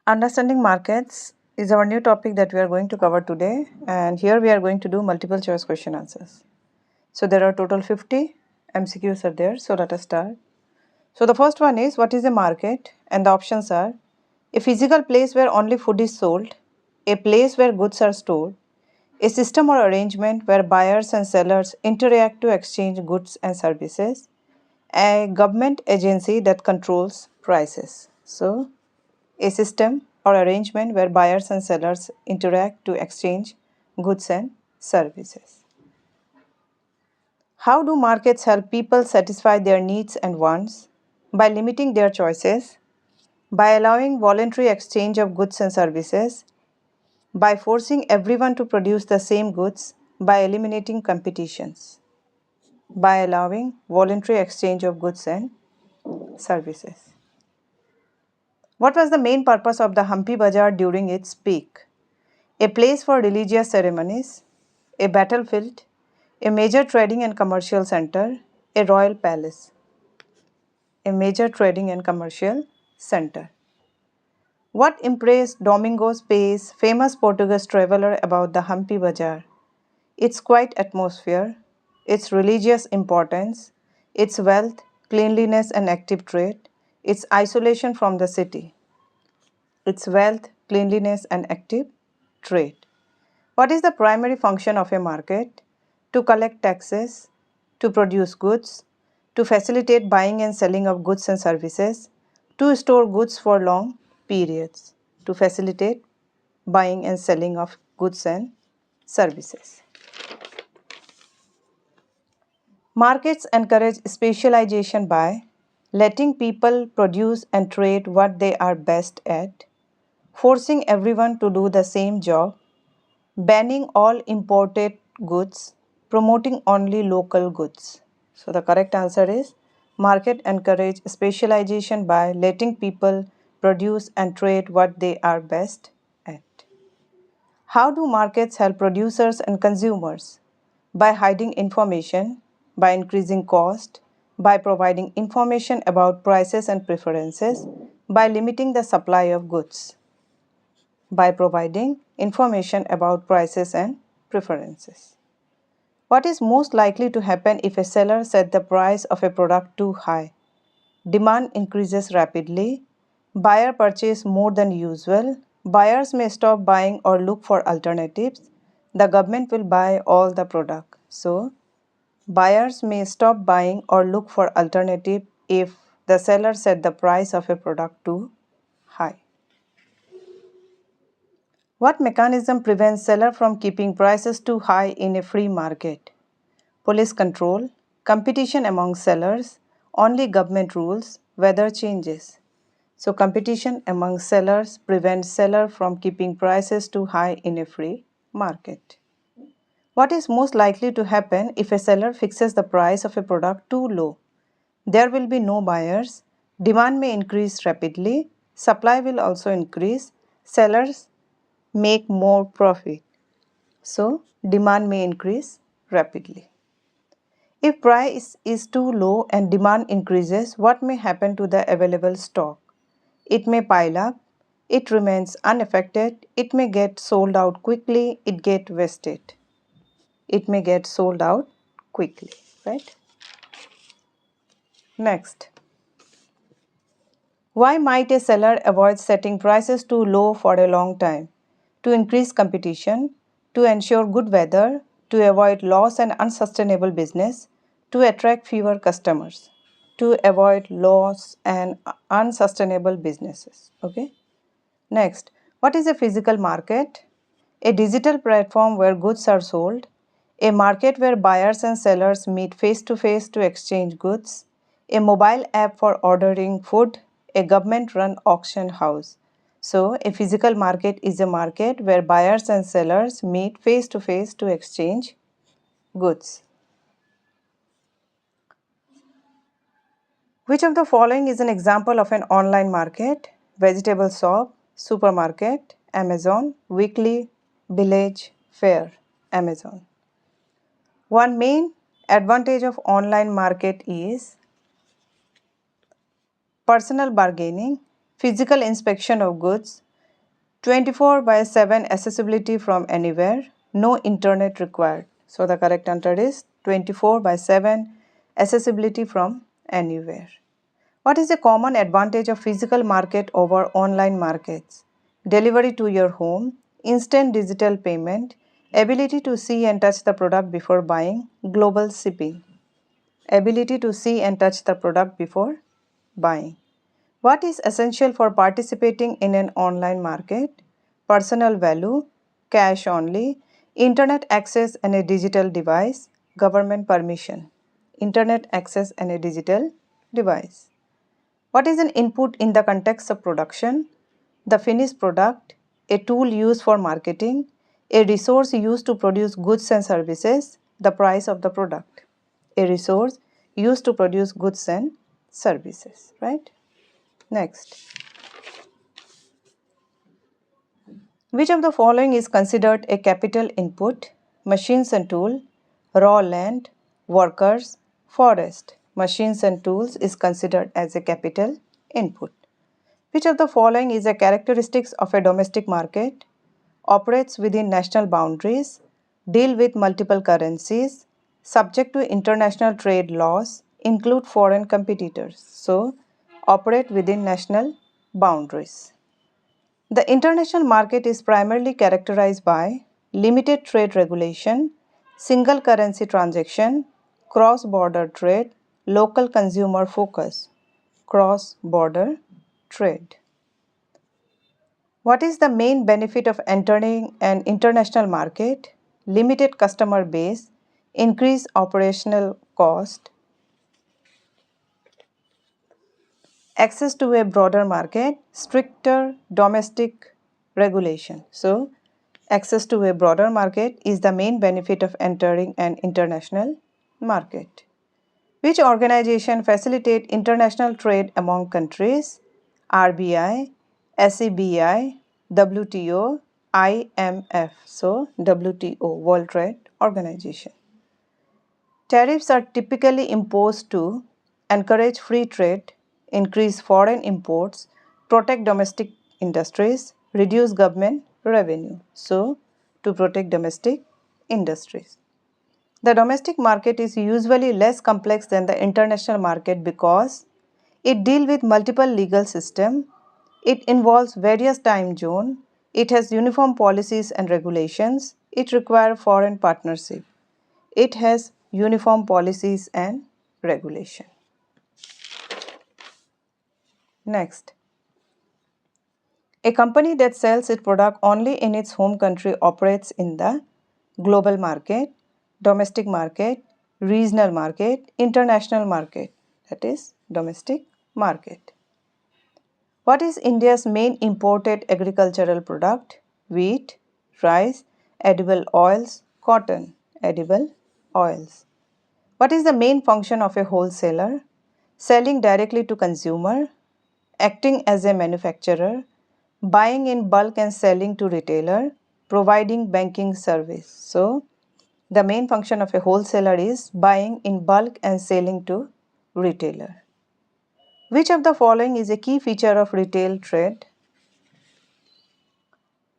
Understanding markets is our new topic that we are going to cover today, and here we are going to do multiple choice question answers. So there are total 50 MCQs are there, so let us start. So the first one is, what is a market? And the options are: a physical place where only food is sold, a place where goods are stored, a system or arrangement where buyers and sellers interact to exchange goods and services, a government agency that controls prices. So a system or arrangement where buyers and sellers interact to exchange goods and services. How do markets help people satisfy their needs and wants? By limiting their choices, by allowing voluntary exchange of goods and services, by forcing everyone to produce the same goods, by eliminating competitions, by allowing voluntary exchange of goods and services. What was the main purpose of the Hampi Bazaar during its peak? A place for religious ceremonies, a battlefield, a major trading and commercial center, a royal palace. A major trading and commercial center. What impressed Domingos Pais, famous Portuguese traveler, about the Hampi Bazaar? Its quiet atmosphere, its religious importance, its wealth, cleanliness and active trade, its isolation from the city, its wealth, cleanliness and active trade. What is the primary function of a market? To collect taxes, to produce goods, to facilitate buying and selling of goods and services, to store goods for long periods, to facilitate buying and selling of goods and services. Markets encourage specialization by letting people produce and trade what they are best at, forcing everyone to do the same job, banning all imported goods, promoting only local goods. So the correct answer is market encourage specialization by letting people produce and trade what they are best at. How do markets help producers and consumers? By hiding information, by increasing cost, by providing information about prices and preferences, by limiting the supply of goods, by providing information about prices and preferences. What is most likely to happen if a seller set the price of a product too high? Demand increases rapidly, buyer purchase more than usual, buyers may stop buying or look for alternatives, the government will buy all the product. So, buyers may stop buying or look for alternative if the seller set the price of a product too high. What mechanism prevents seller from keeping prices too high in a free market? Police control, competition among sellers, only government rules, weather changes. So competition among sellers prevents seller from keeping prices too high in a free market. What is most likely to happen if a seller fixes the price of a product too low? There will be no buyers, demand may increase rapidly, supply will also increase, sellers make more profit. So demand may increase rapidly. If price is too low and demand increases, what may happen to the available stock? It may pile up, it remains unaffected, it may get sold out quickly, it get wasted. It may get sold out quickly, right? Next. Why might a seller avoid setting prices too low for a long time? To increase competition, to ensure good weather, to avoid loss and unsustainable business, to attract fewer customers, to avoid loss and unsustainable businesses. Okay. Next, what is a physical market? A digital platform where goods are sold, a market where buyers and sellers meet face to face to exchange goods, a mobile app for ordering food, a government run auction house. So, a physical market is a market where buyers and sellers meet face to exchange goods. Which of the following is an example of an online market? Vegetable shop, supermarket, Amazon, weekly, village, fair, Amazon. One main advantage of online market is personal bargaining, physical inspection of goods, 24 by 7 accessibility from anywhere, no internet required. So the correct answer is 24 by 7 accessibility from anywhere. What is the common advantage of physical market over online markets? Delivery to your home, instant digital payment, ability to see and touch the product before buying, global shipping. Ability to see and touch the product before buying. What is essential for participating in an online market? Personal value, cash only, internet access and a digital device, government permission. Internet access and a digital device. What is an input in the context of production? The finished product, a tool used for marketing, a resource used to produce goods and services, the price of the product. A resource used to produce goods and services, right? Next. Which of the following is considered a capital input? Machines and tool, raw land, workers, forest. Machines and tools is considered as a capital input. Which of the following is a characteristics of a domestic market? Operates within national boundaries, deal with multiple currencies, subject to international trade laws, include foreign competitors. So, operate within national boundaries. The international market is primarily characterized by limited trade regulation, single currency transaction, cross border trade, local consumer focus, cross border trade. What is the main benefit of entering an international market? Limited customer base, increased operational cost, access to a broader market, stricter domestic regulation. So, access to a broader market is the main benefit of entering an international market. Which organization facilitate international trade among countries? RBI, SEBI, WTO, IMF. So, WTO, World Trade Organization. Tariffs are typically imposed to encourage free trade, increase foreign imports, protect domestic industries, reduce government revenue. So, to protect domestic industries. The domestic market is usually less complex than the international market because it deals with multiple legal systems, it involves various time zones, it has uniform policies and regulations, it requires foreign partnership. It has uniform policies and regulation. Next. A company that sells its product only in its home country operates in the global market, domestic market, regional market, international market, that is domestic market. What is India's main imported agricultural product? Wheat, rice, edible oils, cotton, edible oils. What is the main function of a wholesaler? Selling directly to consumer, acting as a manufacturer, buying in bulk and selling to retailer, providing banking service. So, the main function of a wholesaler is buying in bulk and selling to retailer. Which of the following is a key feature of retail trade?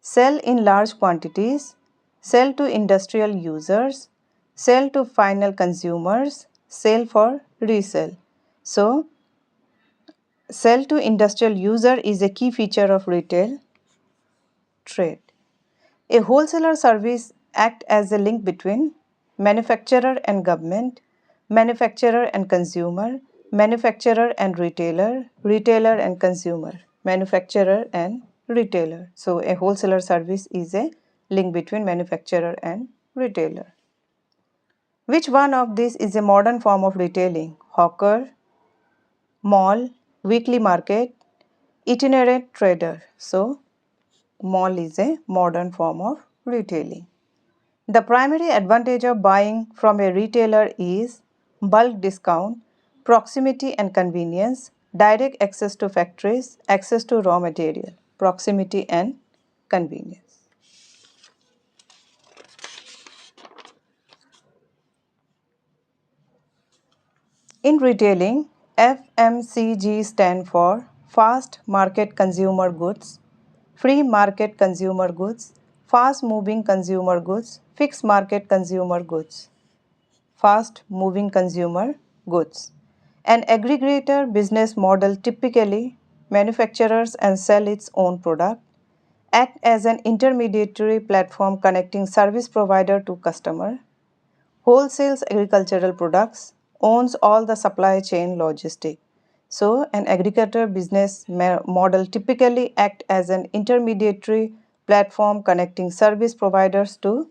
Sell in large quantities, sell to industrial users, sell to final consumers, sell for resale. So, sell to industrial user is a key feature of retail trade. A wholesaler service acts as a link between manufacturer and government, manufacturer and consumer, manufacturer and retailer, retailer and consumer, manufacturer and retailer. So, a wholesaler service is a link between manufacturer and retailer. Which one of these is a modern form of retailing? Hawker, mall, weekly market, itinerant trader. So, mall is a modern form of retailing. The primary advantage of buying from a retailer is bulk discount, proximity and convenience, direct access to factories, access to raw material, proximity and convenience. In retailing, FMCG stand for Fast Market Consumer Goods. free market consumer goods, fast moving consumer goods, fixed market consumer goods. Fast moving consumer goods. An aggregator business model typically manufactures and sell its own product, act as an intermediary platform connecting service provider to customer, wholesales agricultural products, owns all the supply chain logistic. So, an aggregator business model typically act as an intermediary platform connecting service providers to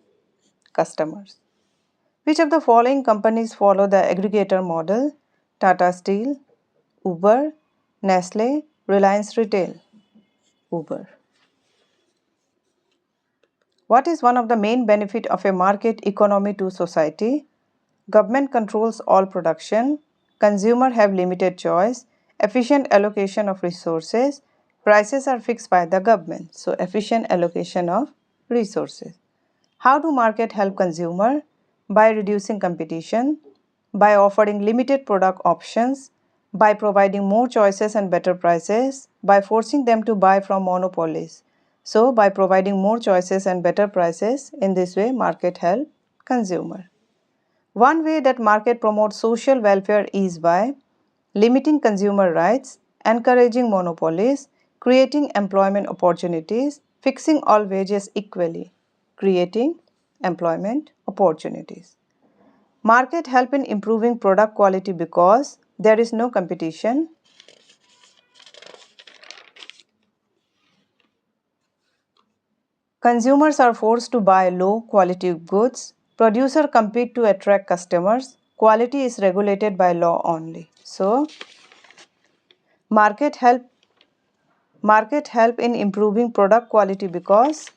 customers. Which of the following companies follow the aggregator model? Tata Steel, Uber, Nestle, Reliance Retail. Uber. What is one of the main benefit of a market economy to society? Government controls all production, consumers have limited choice, efficient allocation of resources, prices are fixed by the government. So efficient allocation of resources. How do market help consumer? By reducing competition, by offering limited product options, by providing more choices and better prices, by forcing them to buy from monopolies. So by providing more choices and better prices, in this way market help consumer. One way that market promotes social welfare is by limiting consumer rights, encouraging monopolies, creating employment opportunities, fixing all wages equally, creating employment opportunities. Market help in improving product quality because there is no competition. Consumers are forced to buy low quality goods. Producers compete to attract customers. Quality is regulated by law only. So, market help in improving product quality because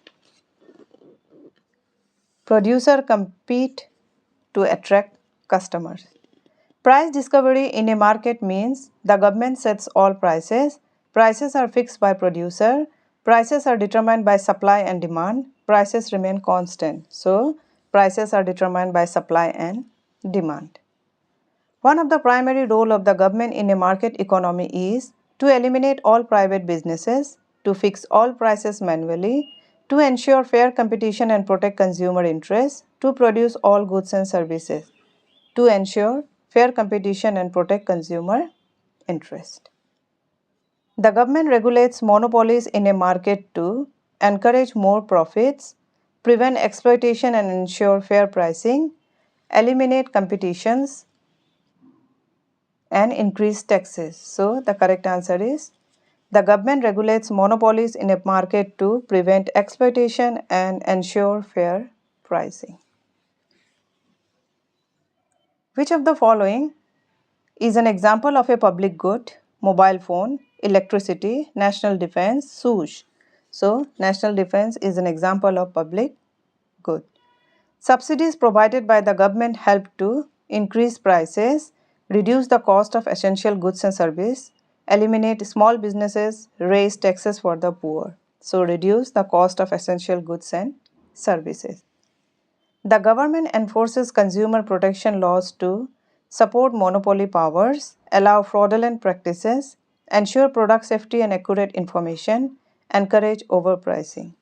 producers compete to attract customers. Price discovery in a market means the government sets all prices. Prices are fixed by producer. Prices are determined by supply and demand. Prices remain constant. So, prices are determined by supply and demand. One of the primary role of the government in a market economy is to eliminate all private businesses, to fix all prices manually, to ensure fair competition and protect consumer interests, to produce all goods and services, to ensure fair competition and protect consumer interest. The government regulates monopolies in a market to encourage more profits, prevent exploitation and ensure fair pricing, eliminate competitions, and increase taxes. So, the correct answer is the government regulates monopolies in a market to prevent exploitation and ensure fair pricing. Which of the following is an example of a public good? Mobile phone, electricity, national defense, SUSH. So, national defense is an example of public good. Subsidies provided by the government help to increase prices, reduce the cost of essential goods and service, eliminate small businesses, raise taxes for the poor. So, reduce the cost of essential goods and services. The government enforces consumer protection laws to support monopoly powers, allow fraudulent practices, ensure product safety and accurate information, encourage overpricing.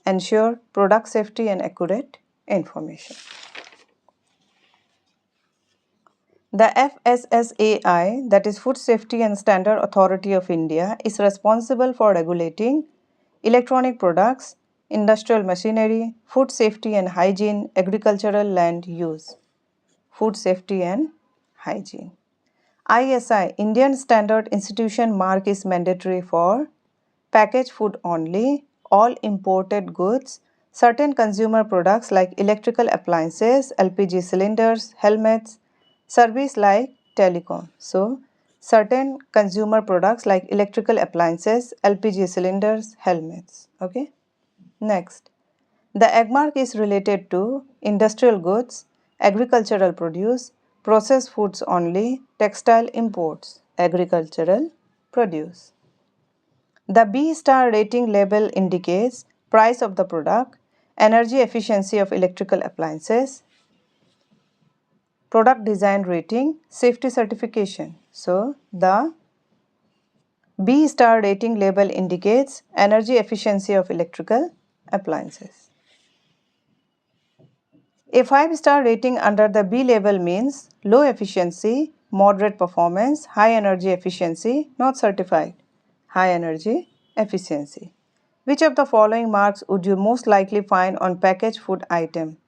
Ensure product safety and accurate information. The FSSAI, that is Food Safety and Standard Authority of India, is responsible for regulating electronic products, industrial machinery, food safety and hygiene, agricultural land use. Food safety and hygiene. ISI, Indian Standard Institution mark is mandatory for packaged food only, all imported goods, certain consumer products like electrical appliances, LPG cylinders, helmets, service like telecom. So, certain consumer products like electrical appliances, LPG cylinders, helmets. Okay. Next, the AGMARK is related to industrial goods, agricultural produce, processed foods only, textile imports, agricultural produce. The B star rating label indicates price of the product, energy efficiency of electrical appliances, product design rating, safety certification. So, the B star rating label indicates energy efficiency of electrical appliances. A 5-star rating under the B label means low efficiency, moderate performance, high energy efficiency, not certified. High energy efficiency. Which of the following marks would you most likely find on packaged food item?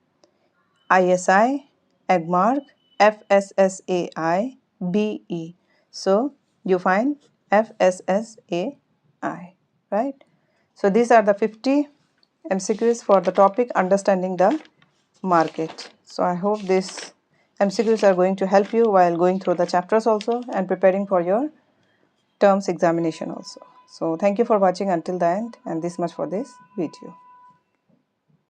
ISI, Agmark, FSSAI, BE. So you find FSSAI, right? So these are the 50 MCQs for the topic understanding the market. So I hope these MCQs are going to help you while going through the chapters also and preparing for your terms examination also. So thank you for watching until the end, and this much for this video.